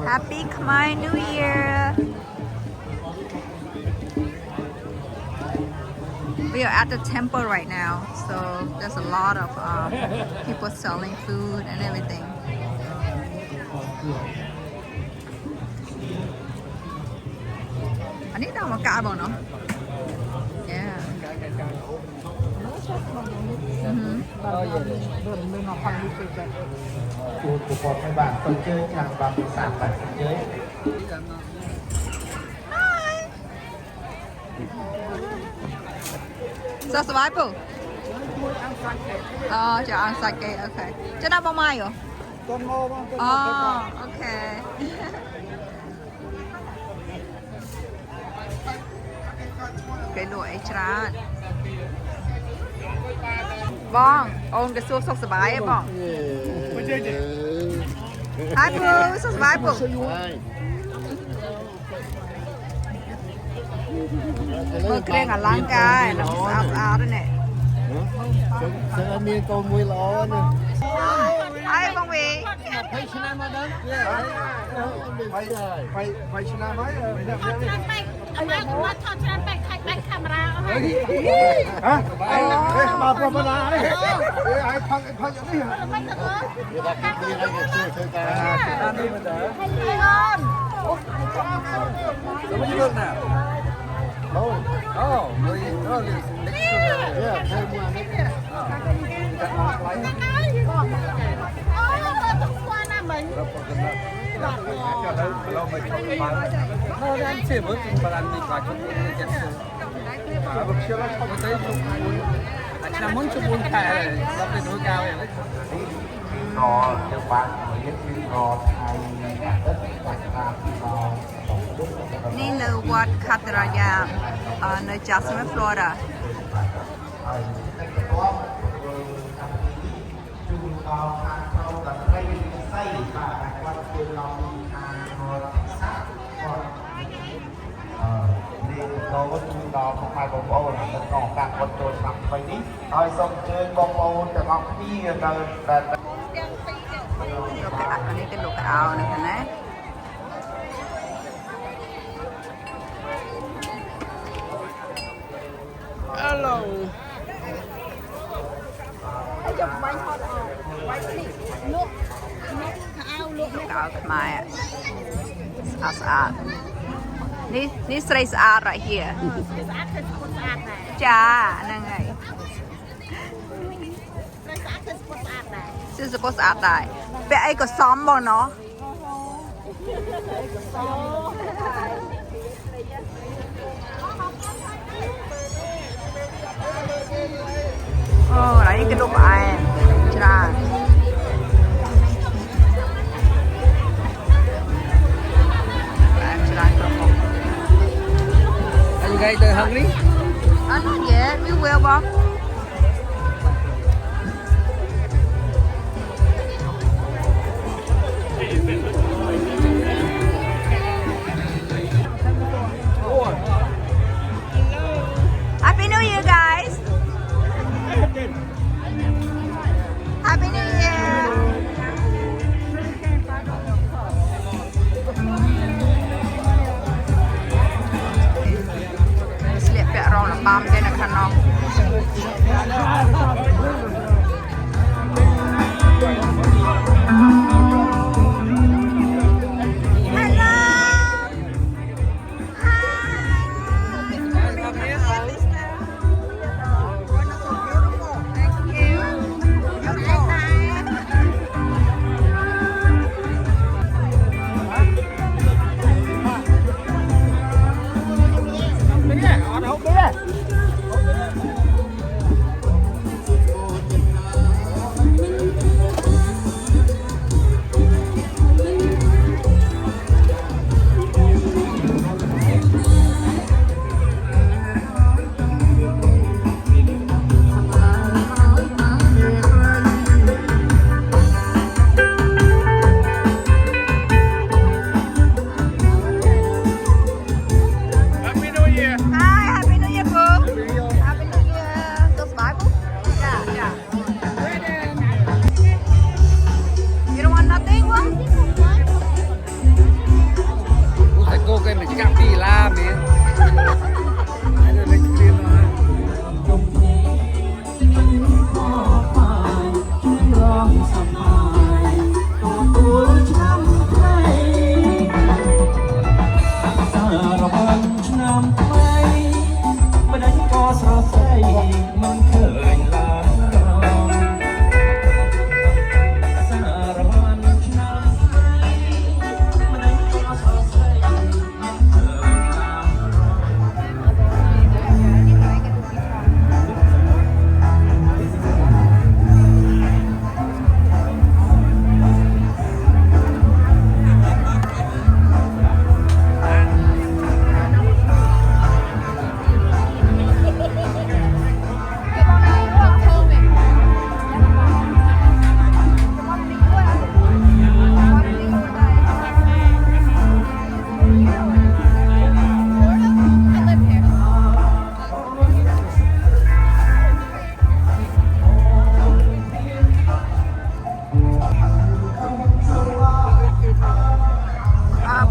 Happy Khmer New Year! We are at the temple right now, so there's a lot of people selling food and everything. I need to make a no? Yeah. Hi. So survival. Oh, cho ăn sake, okay. Cho nó bao mai rồi? Oh, okay. Cái đuổi trán. Bong, ôn cái suốt sốc sải ấy bong. Hi Boo, sốc sải Boo. Mơ kêu là láng cái, nó áo đấy nè. Sẽ miên con mùi lỏ nè. Hi Bong Vy. Phải china mà đó. Phải china mấy. Hả? Bà bà bà đấy. Ai phăng đi hả? Người ta kia đây là chưa chơi ta. Ta đi mà đỡ. Có bao nhiêu nước nào? Oh, we oh, yeah, thêm mua đấy. Nó đang chơi với bà ăn đi bà chụp chân sườn. Bậc chưa lắm không thấy chụp muốn. Chỉ muốn chụp muốn thẻ này, nó phải đối cao này. Ngò cho bạn biết ngò Thái đất bạch ta ngò នេះនៅវត្ត Cataraya នៅ Jasmine Florida ជួនដល់ខាងក្នុងដល់ព្រៃវិស័យបាទគាត់ជួនដល់ខាងសាស្ត្រគាត់នេះទៅជួនដល់ផងហើយបងប្អូននៅក្នុងឱកាសគាត់ចូលឆ្នាំថ្មីនេះហើយសូមអញ្ជើញបងប្អូនទាំងអស់គ្នានៅដែល អានេះគេលោកកៅអៅនេះណា Hello. យកបាញ់ហត់អស់បាញ់នេះលក់កៅលក់កៅខ្មែរស្អាតនេះស្រីស្អាត right here ស្អាតគឺស្អាតដែរចាហ្នឹងហើយស្រីស្អាតគឺស្អាតដែរស្អាតដែរពាក់អីក៏សមបងណោះអូហើយcái đồ bàiច្រើនច្រើនគ្រប់មុខ Are you guys hungry? Not yet we will បង Happy New Year guys Happy New Year ស្លៀក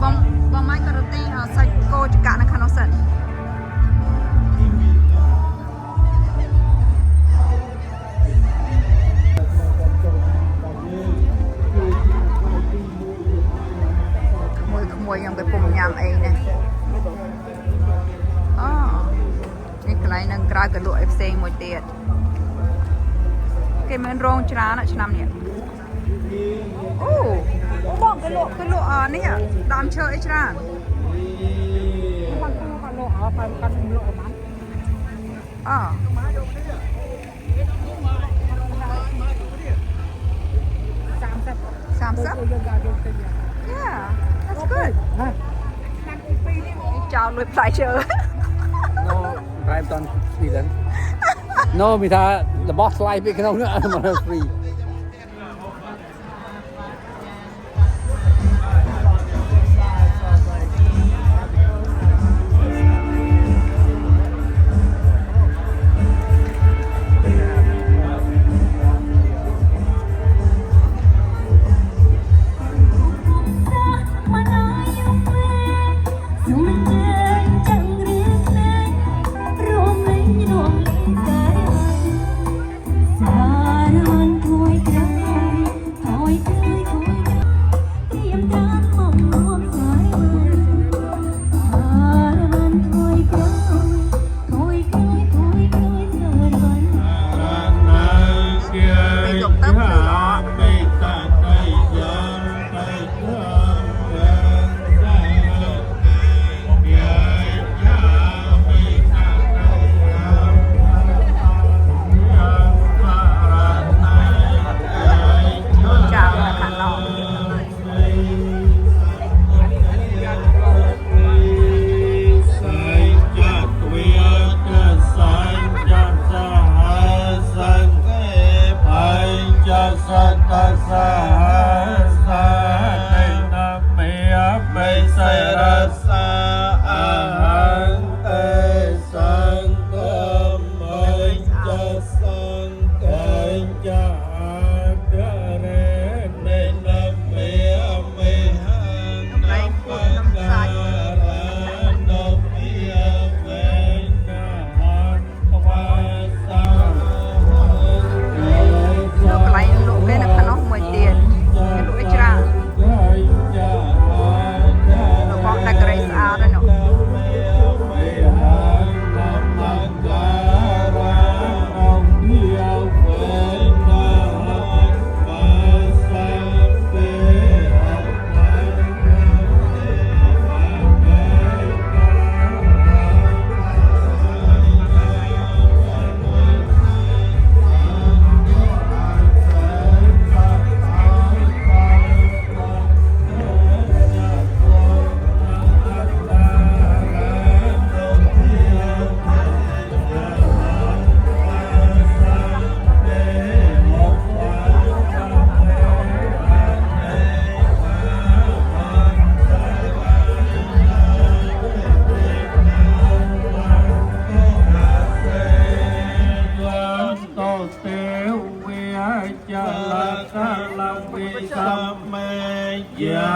បងម៉ៃក៏រទីសាច់គោចកានៅខាងនោះសិនក្មួយខ្ញុំកំពុងញ៉ាំអីនេះអូនេះកន្លែងនឹងក្រៅក៏លក់អីផ្សេងមួយទៀតគេមានរោងច្រើនឆ្នាំនេះអូបងគេលក់នេះដើមឈើអីច្រើនអូ30 Yeah, that's good. Chào lùi phải chờ. No, drive on Sweden. No, mình tha the boss life cái đâu nữa mà nó free.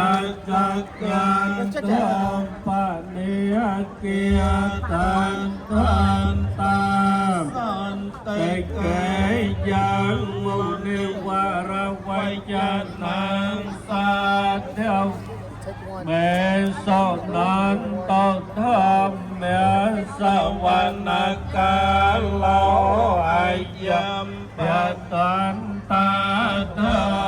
Hãy subscribe cho kênh Ghiền Mì Gõ để không bỏ lỡ